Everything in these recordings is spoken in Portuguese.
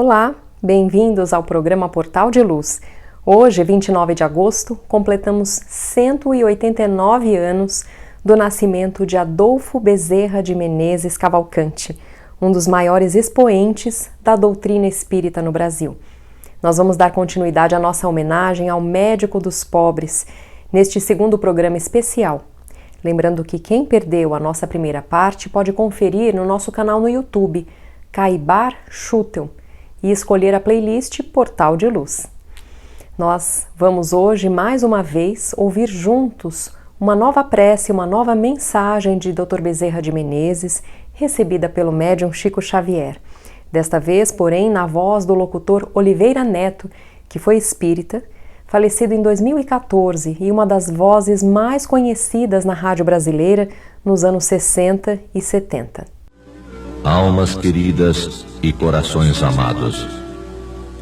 Olá, bem-vindos ao programa Portal de Luz. Hoje, 29 de agosto, completamos 189 anos do nascimento de Adolfo Bezerra de Menezes Cavalcante, um dos maiores expoentes da doutrina espírita no Brasil. Nós vamos dar continuidade à nossa homenagem ao médico dos pobres neste segundo programa especial. Lembrando que quem perdeu a nossa primeira parte pode conferir no nosso canal no YouTube, Caibar Schutel, e escolher a playlist Portal de Luz. Nós vamos hoje, mais uma vez, ouvir juntos uma nova prece, uma nova mensagem de Dr. Bezerra de Menezes, recebida pelo médium Chico Xavier. Desta vez, porém, na voz do locutor Oliveira Neto, que foi espírita, falecido em 2014 e uma das vozes mais conhecidas na rádio brasileira nos anos 60 e 70. Almas queridas e corações amados,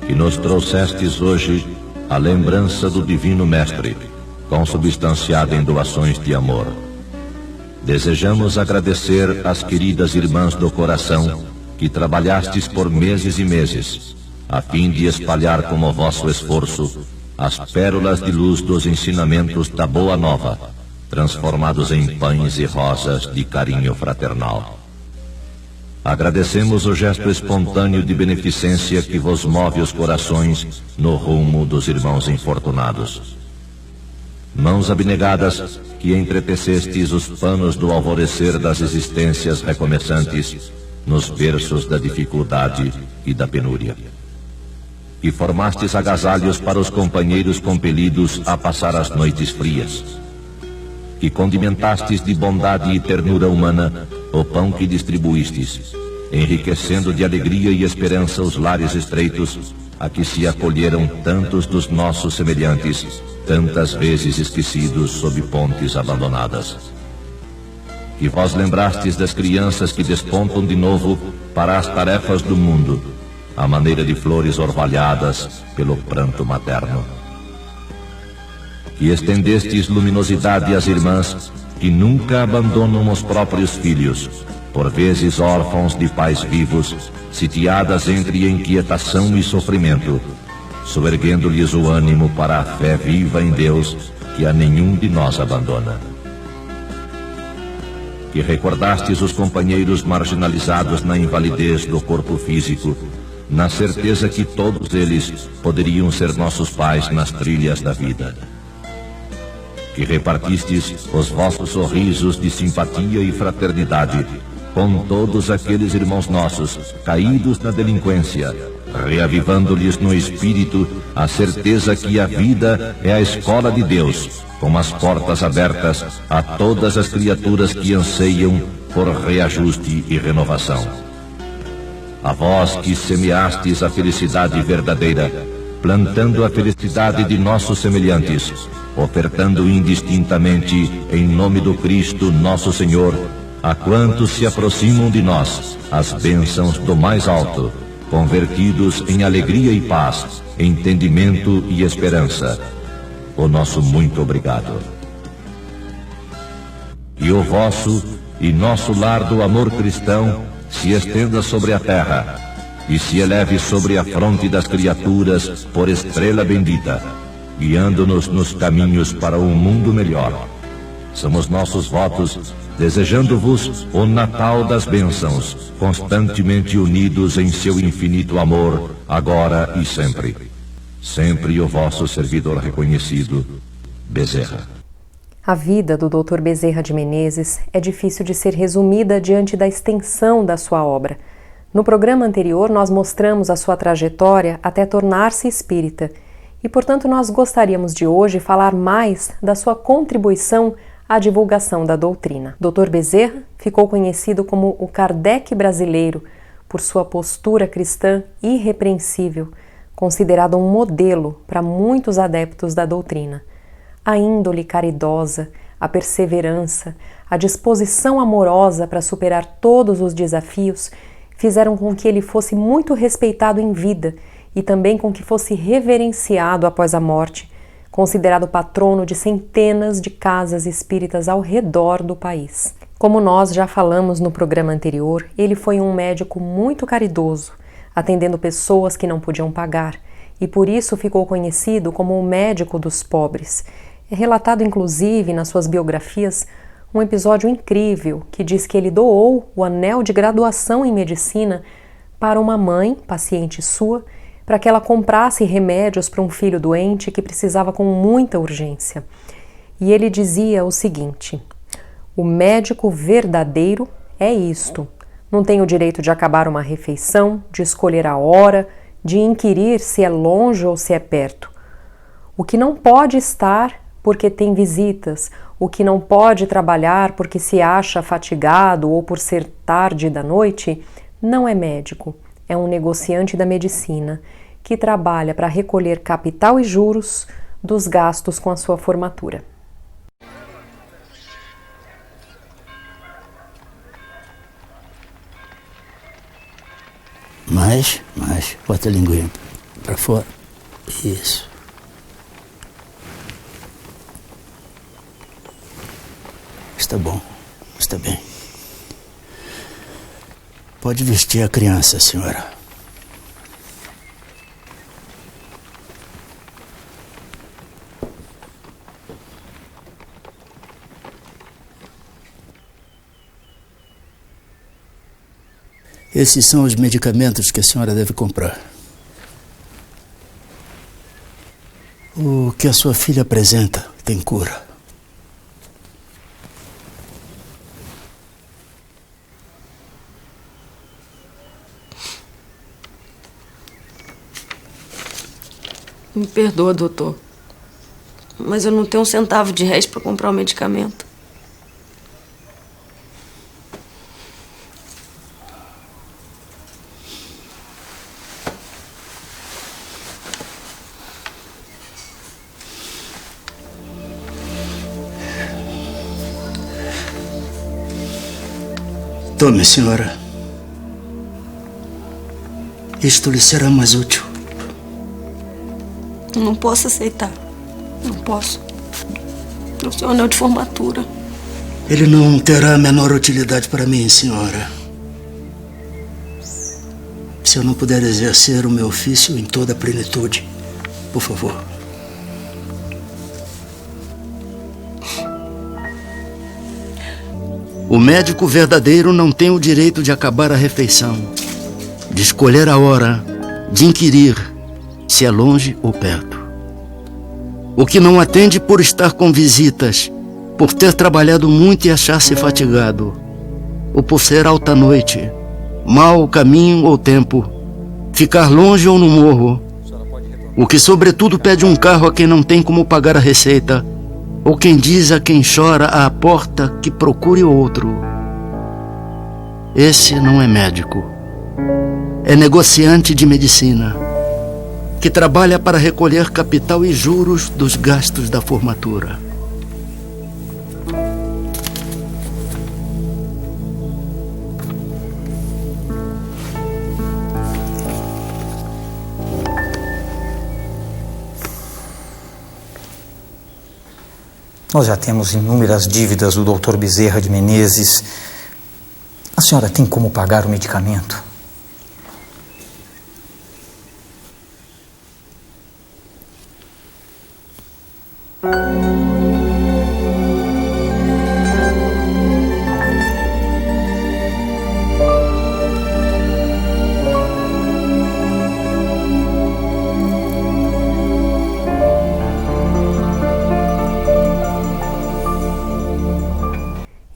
que nos trouxestes hoje a lembrança do Divino Mestre, consubstanciada em doações de amor. Desejamos agradecer às queridas irmãs do coração que trabalhastes por meses e meses, a fim de espalhar com o vosso esforço as pérolas de luz dos ensinamentos da Boa Nova, transformados em pães e rosas de carinho fraternal. Agradecemos o gesto espontâneo de beneficência que vos move os corações no rumo dos irmãos infortunados. Mãos abnegadas que entretecestes os panos do alvorecer das existências recomeçantes nos berços da dificuldade e da penúria. Que formastes agasalhos para os companheiros compelidos a passar as noites frias. Que condimentastes de bondade e ternura humana o pão que distribuístes, enriquecendo de alegria e esperança os lares estreitos a que se acolheram tantos dos nossos semelhantes, tantas vezes esquecidos sob pontes abandonadas. Que vós lembrastes das crianças que despontam de novo para as tarefas do mundo, à maneira de flores orvalhadas pelo pranto materno. Que estendestes luminosidade às irmãs que nunca abandonam os próprios filhos, por vezes órfãos de pais vivos, sitiadas entre inquietação e sofrimento, soerguendo-lhes o ânimo para a fé viva em Deus, que a nenhum de nós abandona. Que recordastes os companheiros marginalizados na invalidez do corpo físico, na certeza que todos eles poderiam ser nossos pais nas trilhas da vida. Que repartistes os vossos sorrisos de simpatia e fraternidade com todos aqueles irmãos nossos caídos na delinquência, reavivando-lhes no espírito a certeza que a vida é a escola de Deus, com as portas abertas a todas as criaturas que anseiam por reajuste e renovação. A vós que semeastes a felicidade verdadeira, plantando a felicidade de nossos semelhantes, ofertando indistintamente, em nome do Cristo nosso Senhor, a quantos se aproximam de nós, as bênçãos do mais alto, convertidos em alegria e paz, entendimento e esperança. O nosso muito obrigado. E o vosso e nosso lar do amor cristão se estenda sobre a terra e se eleve sobre a fronte das criaturas por estrela bendita, guiando-nos nos caminhos para um mundo melhor. São os nossos votos, desejando-vos o Natal das bênçãos, constantemente unidos em seu infinito amor, agora e sempre. Sempre o vosso servidor reconhecido, Bezerra. A vida do Dr. Bezerra de Menezes é difícil de ser resumida diante da extensão da sua obra. No programa anterior, nós mostramos a sua trajetória até tornar-se espírita e, portanto, nós gostaríamos de hoje falar mais da sua contribuição à divulgação da doutrina. Dr. Bezerra ficou conhecido como o Kardec brasileiro por sua postura cristã irrepreensível, considerado um modelo para muitos adeptos da doutrina. A índole caridosa, a perseverança, a disposição amorosa para superar todos os desafios fizeram com que ele fosse muito respeitado em vida e também com que fosse reverenciado após a morte, considerado patrono de centenas de casas espíritas ao redor do país. Como nós já falamos no programa anterior, ele foi um médico muito caridoso, atendendo pessoas que não podiam pagar, e por isso ficou conhecido como o médico dos pobres. É relatado inclusive nas suas biografias um episódio incrível que diz que ele doou o anel de graduação em medicina para uma mãe, paciente sua, para que ela comprasse remédios para um filho doente que precisava com muita urgência. E ele dizia o seguinte: o médico verdadeiro é isto. Não tem o direito de acabar uma refeição, de escolher a hora, de inquirir se é longe ou se é perto. O que não pode estar porque tem visitas, o que não pode trabalhar porque se acha fatigado ou por ser tarde da noite, não é médico, é um negociante da medicina que trabalha para recolher capital e juros dos gastos com a sua formatura. Mais, bota a linguinha para fora. Isso. Está bom, está bem. Pode vestir a criança, senhora. Esses são os medicamentos que a senhora deve comprar. O que a sua filha apresenta tem cura. Me perdoa, doutor, mas eu não tenho um centavo de réis para comprar o medicamento. Tome, senhora. Isto lhe será mais útil. Eu não posso aceitar. Não posso. O seu anel de formatura. Ele não terá a menor utilidade para mim, senhora. Se eu não puder exercer o meu ofício em toda a plenitude, por favor. O médico verdadeiro não tem o direito de acabar a refeição, de escolher a hora, de inquirir se é longe ou perto. O que não atende por estar com visitas, por ter trabalhado muito e achar-se fatigado, ou por ser alta noite, mau caminho ou tempo, ficar longe ou no morro. O que sobretudo pede um carro a quem não tem como pagar a receita, ou quem diz a quem chora à porta que procure outro. Esse não é médico. É negociante de medicina, que trabalha para recolher capital e juros dos gastos da formatura. Nós já temos inúmeras dívidas do Dr. Bezerra de Menezes. A senhora tem como pagar o medicamento?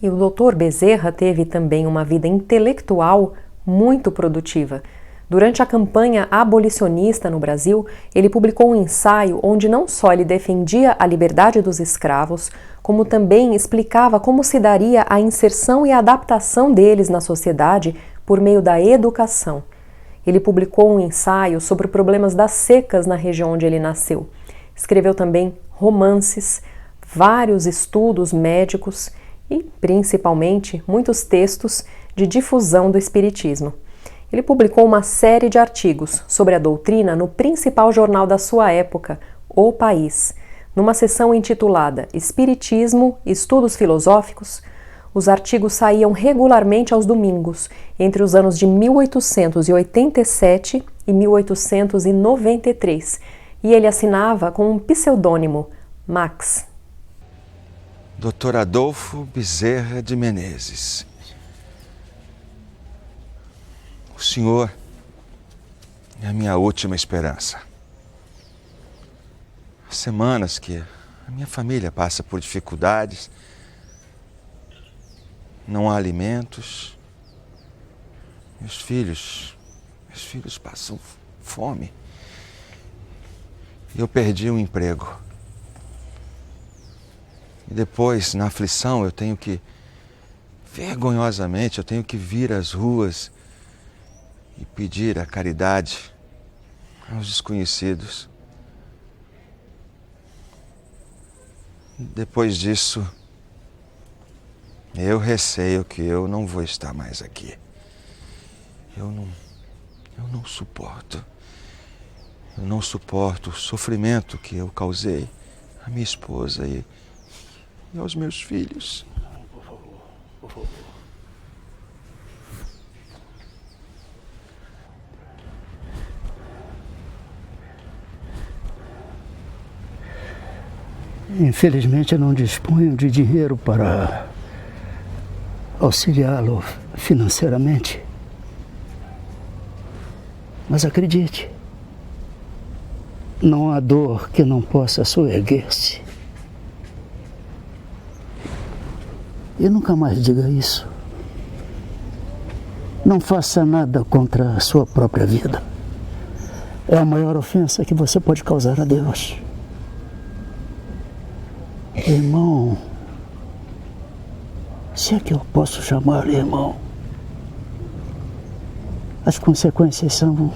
E o Dr. Bezerra teve também uma vida intelectual muito produtiva. Durante a campanha abolicionista no Brasil, ele publicou um ensaio onde não só ele defendia a liberdade dos escravos, como também explicava como se daria a inserção e a adaptação deles na sociedade por meio da educação. Ele publicou um ensaio sobre problemas das secas na região onde ele nasceu. Escreveu também romances, vários estudos médicos e, principalmente, muitos textos de difusão do espiritismo. Ele publicou uma série de artigos sobre a doutrina no principal jornal da sua época, O País. Numa seção intitulada Espiritismo, Estudos Filosóficos, Os artigos saíam regularmente aos domingos, entre os anos de 1887 e 1893, e ele assinava com um pseudônimo, Max. Dr. Adolfo Bezerra de Menezes. O senhor é a minha última esperança. Há semanas que a minha família passa por dificuldades. Não há alimentos. Meus filhos passam fome. E eu perdi um emprego. E depois, na aflição, vergonhosamente, eu tenho que vir às ruas e pedir a caridade aos desconhecidos. Depois disso, eu receio que eu não vou estar mais aqui. Eu não suporto. Eu não suporto o sofrimento que eu causei à minha esposa e aos meus filhos. Por favor. Infelizmente, eu não disponho de dinheiro para auxiliá-lo financeiramente. Mas acredite, não há dor que não possa soerguer-se. E nunca mais diga isso. Não faça nada contra a sua própria vida. É a maior ofensa que você pode causar a Deus. Irmão, se é que eu posso chamar irmão, as consequências são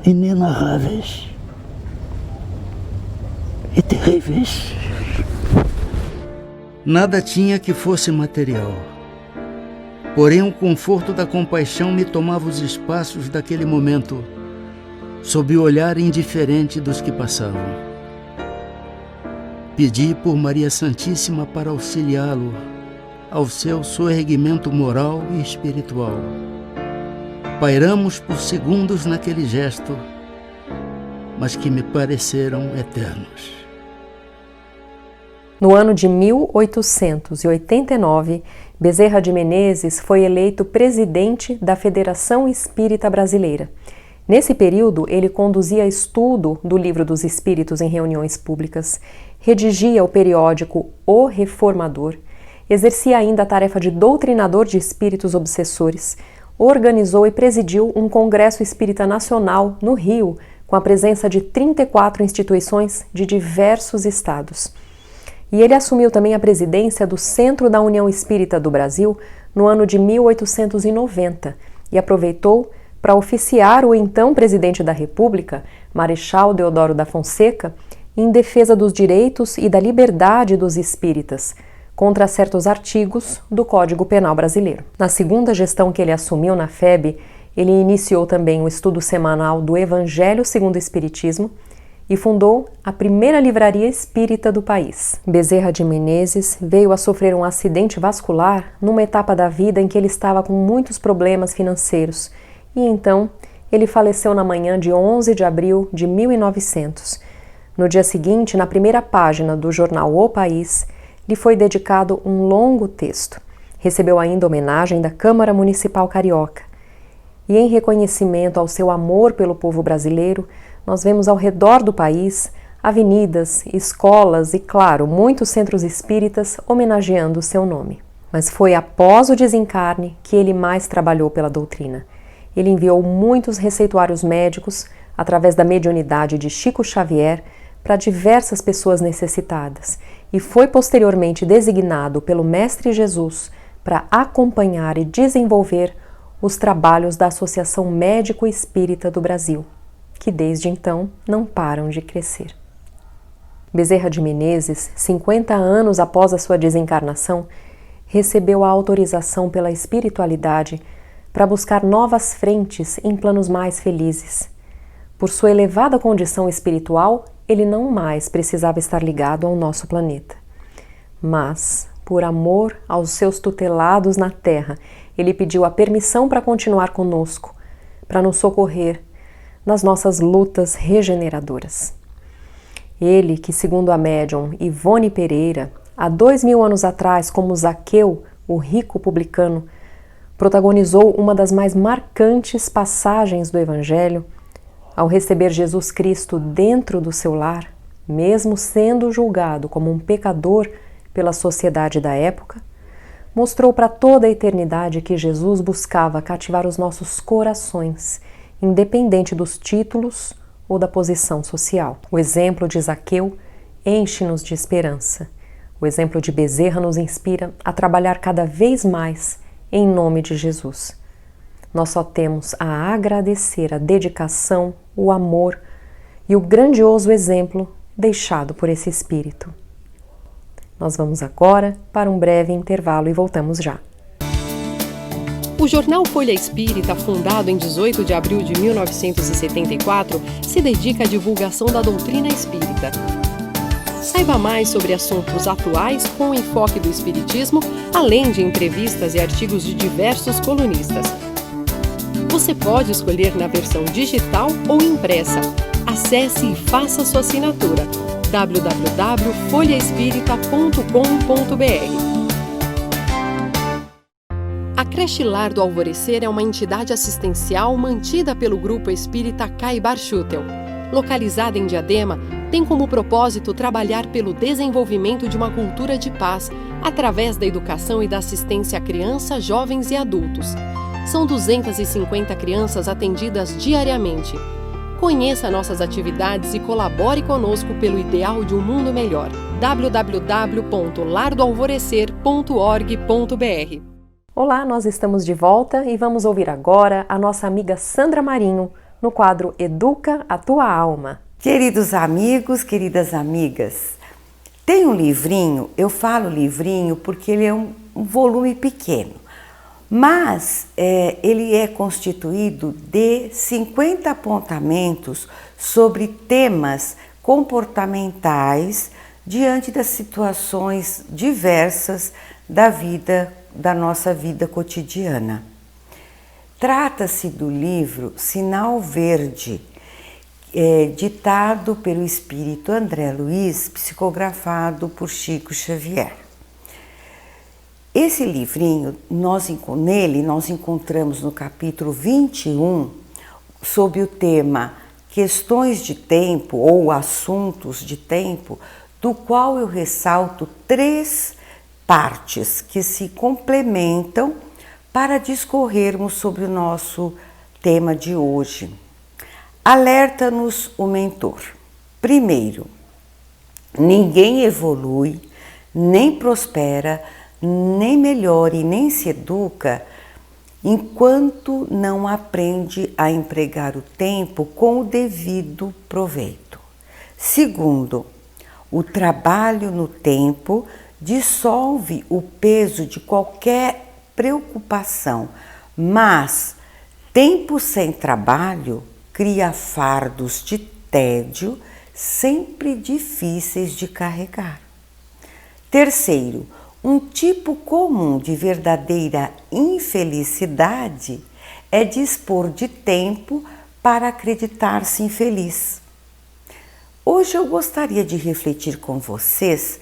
inenarráveis e terríveis. Nada tinha que fosse material. Porém, o conforto da compaixão me tomava os espaços daquele momento, sob o olhar indiferente dos que passavam. Pedi por Maria Santíssima para auxiliá-lo ao seu soerguimento moral e espiritual. Pairamos por segundos naquele gesto, mas que me pareceram eternos. No ano de 1889, Bezerra de Menezes foi eleito presidente da Federação Espírita Brasileira. Nesse período, ele conduzia estudo do Livro dos Espíritos em reuniões públicas, redigia o periódico O Reformador, exercia ainda a tarefa de doutrinador de espíritos obsessores, organizou e presidiu um Congresso Espírita Nacional no Rio, com a presença de 34 instituições de diversos estados. E ele assumiu também a presidência do Centro da União Espírita do Brasil no ano de 1890 e aproveitou para oficiar o então presidente da República, Marechal Deodoro da Fonseca, em defesa dos direitos e da liberdade dos espíritas, contra certos artigos do Código Penal brasileiro. Na segunda gestão que ele assumiu na FEB, ele iniciou também o estudo semanal do Evangelho segundo o Espiritismo e fundou a primeira livraria espírita do país. Bezerra de Menezes veio a sofrer um acidente vascular numa etapa da vida em que ele estava com muitos problemas financeiros e então ele faleceu na manhã de 11 de abril de 1900. No dia seguinte, na primeira página do jornal O País, lhe foi dedicado um longo texto. Recebeu ainda homenagem da Câmara Municipal Carioca. E em reconhecimento ao seu amor pelo povo brasileiro, nós vemos ao redor do país avenidas, escolas e, claro, muitos centros espíritas homenageando o seu nome. Mas foi após o desencarne que ele mais trabalhou pela doutrina. Ele enviou muitos receituários médicos, através da mediunidade de Chico Xavier, para diversas pessoas necessitadas e foi posteriormente designado pelo Mestre Jesus para acompanhar e desenvolver os trabalhos da Associação Médico Espírita do Brasil, que desde então não param de crescer. Bezerra de Menezes, 50 anos após a sua desencarnação, recebeu a autorização pela espiritualidade para buscar novas frentes em planos mais felizes. Por sua elevada condição espiritual, ele não mais precisava estar ligado ao nosso planeta. Mas, por amor aos seus tutelados na terra, ele pediu a permissão para continuar conosco, para nos socorrer nas nossas lutas regeneradoras. Ele que, segundo a médium Ivone Pereira, há 2000 anos atrás, como Zaqueu, o rico publicano, protagonizou uma das mais marcantes passagens do Evangelho, ao receber Jesus Cristo dentro do seu lar, mesmo sendo julgado como um pecador pela sociedade da época, mostrou para toda a eternidade que Jesus buscava cativar os nossos corações, independente dos títulos ou da posição social. O exemplo de Zaqueu enche-nos de esperança. O exemplo de Bezerra nos inspira a trabalhar cada vez mais em nome de Jesus. Nós só temos a agradecer a dedicação, o amor e o grandioso exemplo deixado por esse espírito. Nós vamos agora para um breve intervalo e voltamos já. O jornal Folha Espírita, fundado em 18 de abril de 1974, se dedica à divulgação da doutrina espírita. Saiba mais sobre assuntos atuais com o enfoque do espiritismo, além de entrevistas e artigos de diversos colunistas. Você pode escolher na versão digital ou impressa. Acesse e faça sua assinatura. www.folhaespírita.com.br. A Creche Lar do Alvorecer é uma entidade assistencial mantida pelo Grupo Espírita Caibar Schutel. Localizada em Diadema, tem como propósito trabalhar pelo desenvolvimento de uma cultura de paz através da educação e da assistência a crianças, jovens e adultos. São 250 crianças atendidas diariamente. Conheça nossas atividades e colabore conosco pelo ideal de um mundo melhor. www.lardoalvorecer.org.br. Olá, nós estamos de volta e vamos ouvir agora a nossa amiga Sandra Marinho no quadro Educa a Tua Alma. Queridos amigos, queridas amigas, tem um livrinho, eu falo livrinho porque ele é um volume pequeno, mas ele é constituído de 50 apontamentos sobre temas comportamentais diante das situações diversas da nossa vida cotidiana. Trata-se do livro Sinal Verde, ditado pelo espírito André Luiz, psicografado por Chico Xavier. Esse livrinho, nele nós encontramos no capítulo 21, sob o tema Questões de Tempo ou Assuntos de Tempo, do qual eu ressalto 3 partes que se complementam para discorrermos sobre o nosso tema de hoje. Alerta-nos o mentor. Primeiro, ninguém evolui, nem prospera, nem melhora e nem se educa enquanto não aprende a empregar o tempo com o devido proveito. Segundo, o trabalho no tempo dissolve o peso de qualquer preocupação, mas tempo sem trabalho cria fardos de tédio sempre difíceis de carregar. Terceiro, um tipo comum de verdadeira infelicidade é dispor de tempo para acreditar-se infeliz. Hoje eu gostaria de refletir com vocês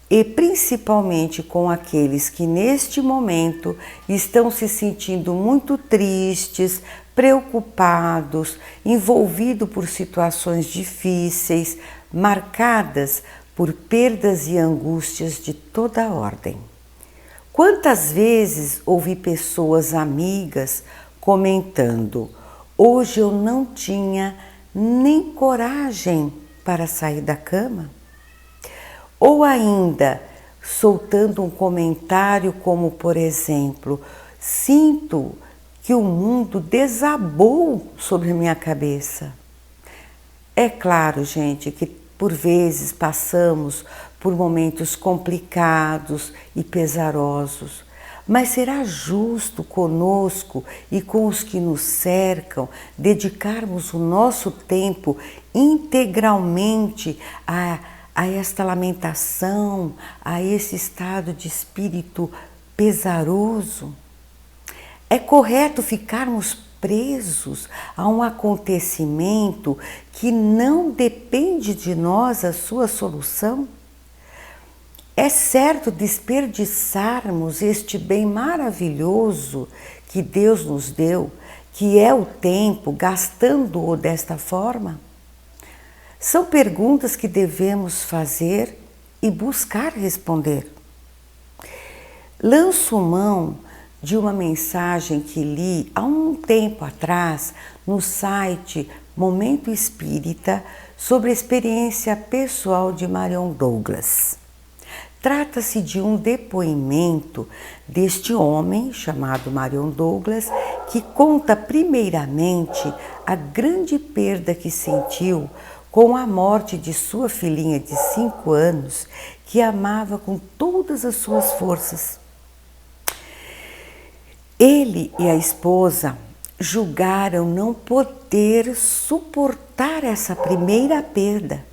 e principalmente com aqueles que neste momento estão se sentindo muito tristes, preocupados, envolvidos por situações difíceis, marcadas por perdas e angústias de toda ordem. Quantas vezes ouvi pessoas amigas comentando: hoje eu não tinha nem coragem para sair da cama? Ou ainda, soltando um comentário como, por exemplo, sinto que o mundo desabou sobre a minha cabeça. É claro, gente, que por vezes passamos por momentos complicados e pesarosos, mas será justo conosco e com os que nos cercam dedicarmos o nosso tempo integralmente a a esta lamentação, a esse estado de espírito pesaroso? É correto ficarmos presos a um acontecimento que não depende de nós a sua solução? É certo desperdiçarmos este bem maravilhoso que Deus nos deu, que é o tempo, gastando-o desta forma? São perguntas que devemos fazer e buscar responder. Lanço mão de uma mensagem que li há um tempo atrás no site Momento Espírita sobre a experiência pessoal de Marion Douglas. Trata-se de um depoimento deste homem chamado Marion Douglas, que conta primeiramente a grande perda que sentiu com a morte de sua filhinha de 5 anos, que amava com todas as suas forças. Ele e a esposa julgaram não poder suportar essa primeira perda,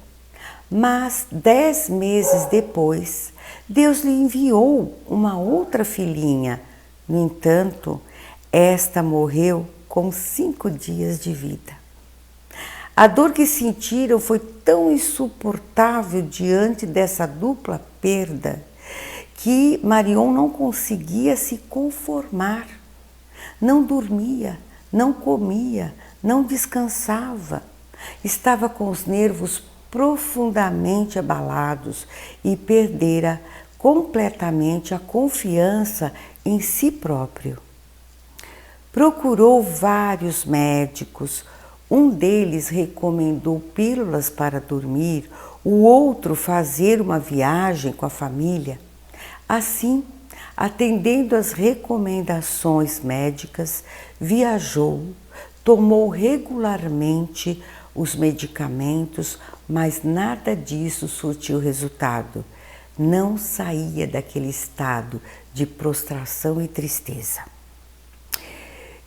mas 10 meses depois, Deus lhe enviou uma outra filhinha. No entanto, esta morreu com 5 dias de vida. A dor que sentiram foi tão insuportável diante dessa dupla perda que Marion não conseguia se conformar. Não dormia, não comia, não descansava. Estava com os nervos profundamente abalados e perdera completamente a confiança em si próprio. Procurou vários médicos, um deles recomendou pílulas para dormir, o outro fazer uma viagem com a família. Assim, atendendo às recomendações médicas, viajou, tomou regularmente os medicamentos, mas nada disso surtiu resultado. Não saía daquele estado de prostração e tristeza.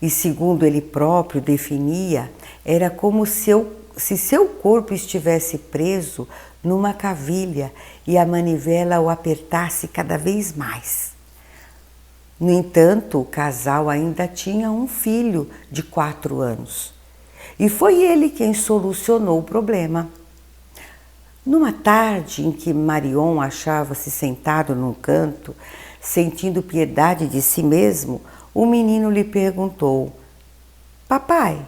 E segundo ele próprio definia, era como se seu corpo estivesse preso numa cavilha e a manivela o apertasse cada vez mais. No entanto, o casal ainda tinha um filho de 4 anos. E foi ele quem solucionou o problema. Numa tarde em que Marion achava-se sentado num canto, sentindo piedade de si mesmo, o menino lhe perguntou: "Papai,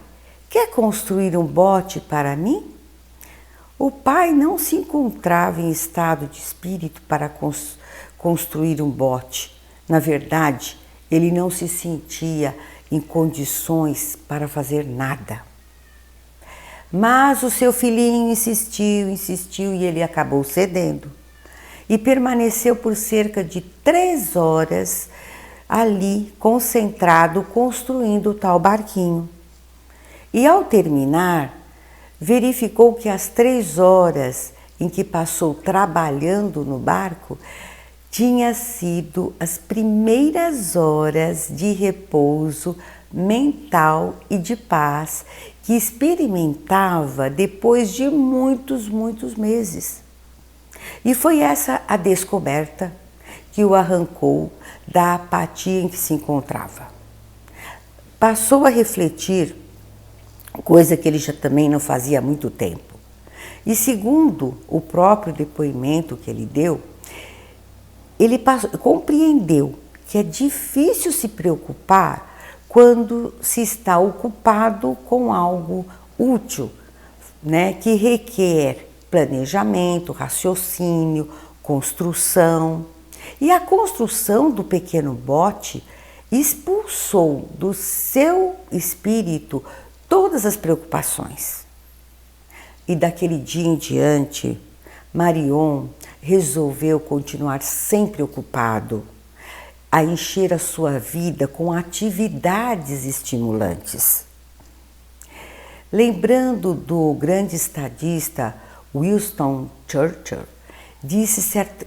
quer construir um bote para mim?" O pai não se encontrava em estado de espírito para construir um bote. Na verdade, ele não se sentia em condições para fazer nada. Mas o seu filhinho insistiu e ele acabou cedendo. E permaneceu por cerca de 3 horas ali, concentrado, construindo o tal barquinho. E ao terminar, verificou que as 3 horas em que passou trabalhando no barco tinha sido as primeiras horas de repouso mental e de paz que experimentava depois de muitos meses. E foi essa a descoberta que o arrancou da apatia em que se encontrava. Passou a refletir, coisa que ele já também não fazia há muito tempo. E segundo o próprio depoimento que ele deu, ele compreendeu que é difícil se preocupar quando se está ocupado com algo útil, né, que requer planejamento, raciocínio, construção. E a construção do pequeno bote expulsou do seu espírito todas as preocupações. E daquele dia em diante, Marion resolveu continuar sempre ocupado, a encher a sua vida com atividades estimulantes. Lembrando do grande estadista Winston Churchill,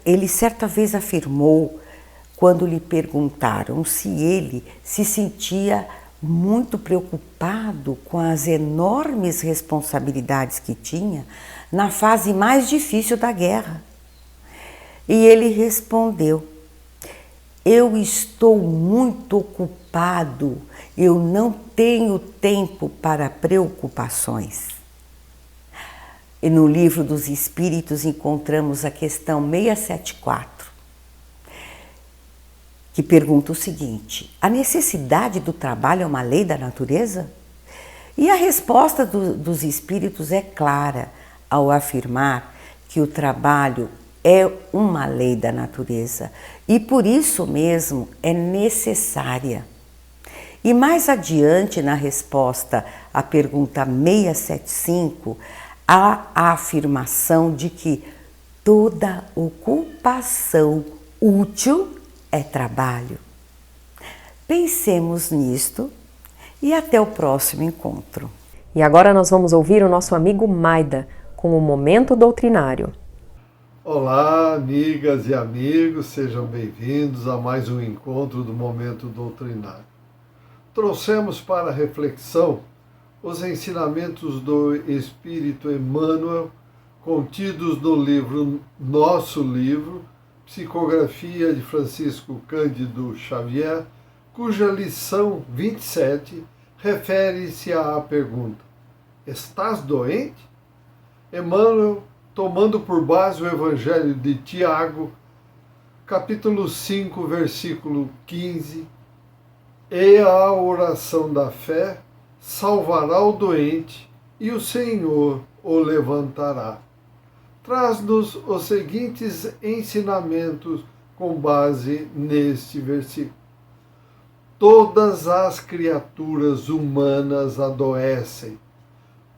ele certa vez afirmou, quando lhe perguntaram se ele se sentia muito preocupado com as enormes responsabilidades que tinha, na fase mais difícil da guerra. E ele respondeu: eu estou muito ocupado, eu não tenho tempo para preocupações. E no Livro dos Espíritos encontramos a questão 674, que pergunta o seguinte: a necessidade do trabalho é uma lei da natureza? E a resposta dos Espíritos é clara ao afirmar que o trabalho é uma lei da natureza e por isso mesmo é necessária. E mais adiante, na resposta à pergunta 675, há a afirmação de que toda ocupação útil é trabalho. Pensemos nisto e até o próximo encontro. E agora nós vamos ouvir o nosso amigo Maida com o Momento Doutrinário. Olá, amigas e amigos, sejam bem-vindos a mais um encontro do Momento Doutrinário. Trouxemos para reflexão os ensinamentos do Espírito Emmanuel, contidos no livro Nosso Livro, Psicografia de Francisco Cândido Xavier, cuja lição 27 refere-se à pergunta: estás doente? Emmanuel, tomando por base o Evangelho de Tiago, capítulo 5, versículo 15, e a oração da fé salvará o doente e o Senhor o levantará. Traz-nos os seguintes ensinamentos com base neste versículo. Todas as criaturas humanas adoecem.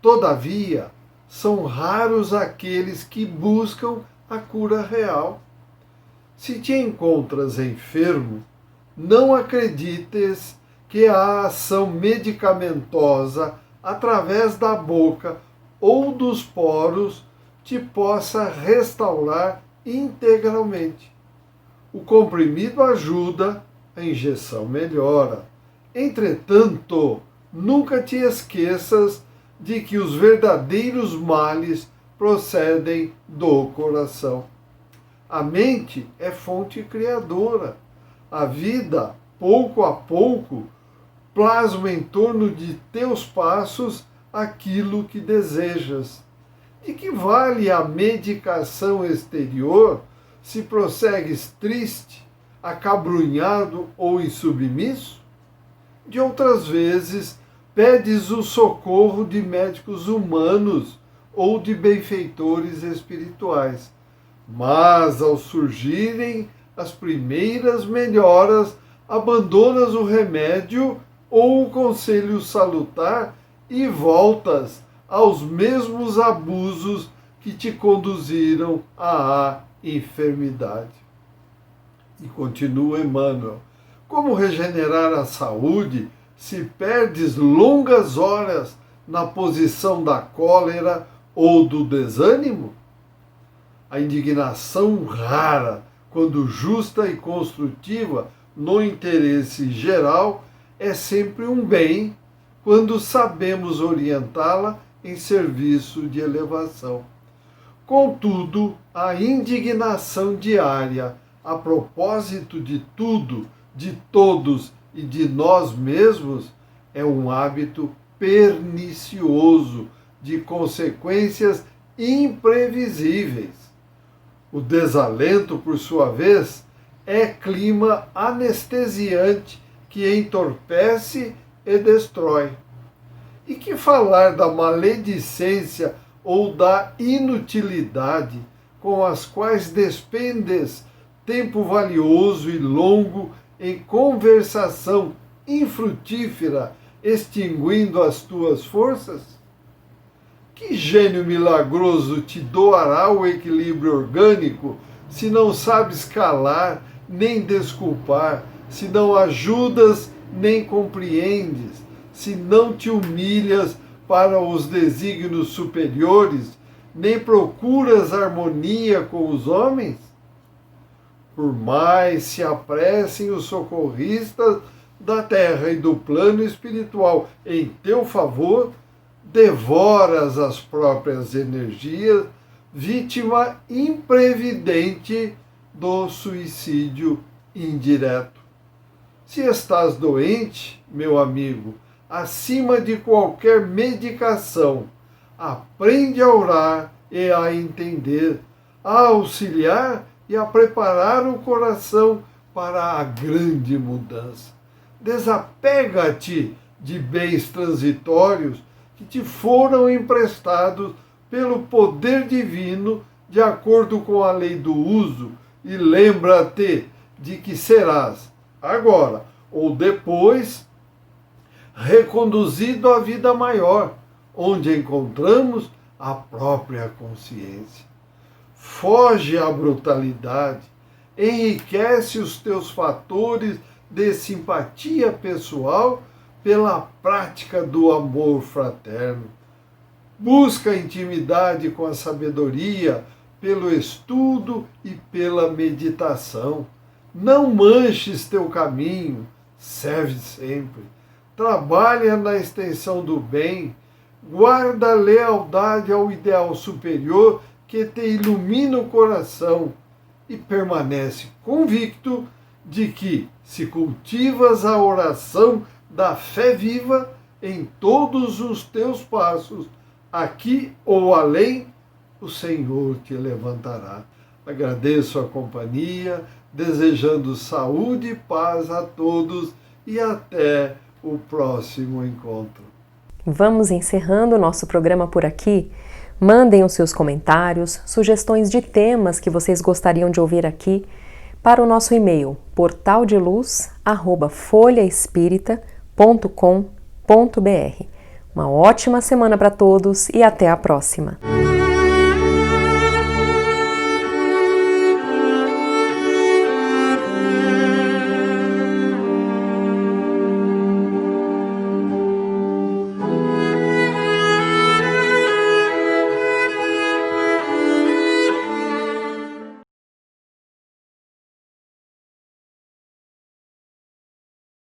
Todavia, são raros aqueles que buscam a cura real. Se te encontras enfermo, não acredites que a ação medicamentosa através da boca ou dos poros te possa restaurar integralmente. O comprimido ajuda, a injeção melhora. Entretanto, nunca te esqueças de que os verdadeiros males procedem do coração. A mente é fonte criadora. A vida, pouco a pouco, plasma em torno de teus passos aquilo que desejas. De que vale a medicação exterior se prossegues triste, acabrunhado ou insubmisso? De outras vezes, pedes o socorro de médicos humanos ou de benfeitores espirituais. Mas, ao surgirem as primeiras melhoras, abandonas o remédio ou o conselho salutar e voltas aos mesmos abusos que te conduziram à enfermidade. E continua Emmanuel: como regenerar a saúde se perdes longas horas na posição da cólera ou do desânimo? A indignação rara, quando justa e construtiva no interesse geral, é sempre um bem quando sabemos orientá-la em serviço de elevação. Contudo, a indignação diária a propósito de tudo, de todos e de nós mesmos é um hábito pernicioso de consequências imprevisíveis. O desalento, por sua vez, é clima anestesiante que entorpece e destrói. E que falar da maledicência ou da inutilidade com as quais despendes tempo valioso e longo em conversação infrutífera, extinguindo as tuas forças? Que gênio milagroso te doará o equilíbrio orgânico se não sabes calar nem desculpar, se não ajudas nem compreendes, se não te humilhas para os desígnios superiores, nem procuras harmonia com os homens? Por mais se apressem os socorristas da terra e do plano espiritual em teu favor, devoras as próprias energias, vítima imprevidente do suicídio indireto. Se estás doente, meu amigo, acima de qualquer medicação, aprende a orar e a entender, a auxiliar e a preparar o coração para a grande mudança. Desapega-te de bens transitórios que te foram emprestados pelo poder divino de acordo com a lei do uso e lembra-te de que serás, agora ou depois, reconduzido à vida maior, onde encontramos a própria consciência. Foge à brutalidade, enriquece os teus fatores de simpatia pessoal pela prática do amor fraterno. Busca intimidade com a sabedoria pelo estudo e pela meditação. Não manches teu caminho, serve sempre. Trabalha na extensão do bem, guarda a lealdade ao ideal superior que te ilumina o coração e permanece convicto de que, se cultivas a oração da fé viva em todos os teus passos, aqui ou além, o Senhor te levantará. Agradeço a companhia, desejando saúde e paz a todos e até o próximo encontro. Vamos encerrando o nosso programa por aqui. Mandem os seus comentários, sugestões de temas que vocês gostariam de ouvir aqui para o nosso e-mail portaldeluz@folhaespirita.com.br. Uma ótima semana para todos e até a próxima!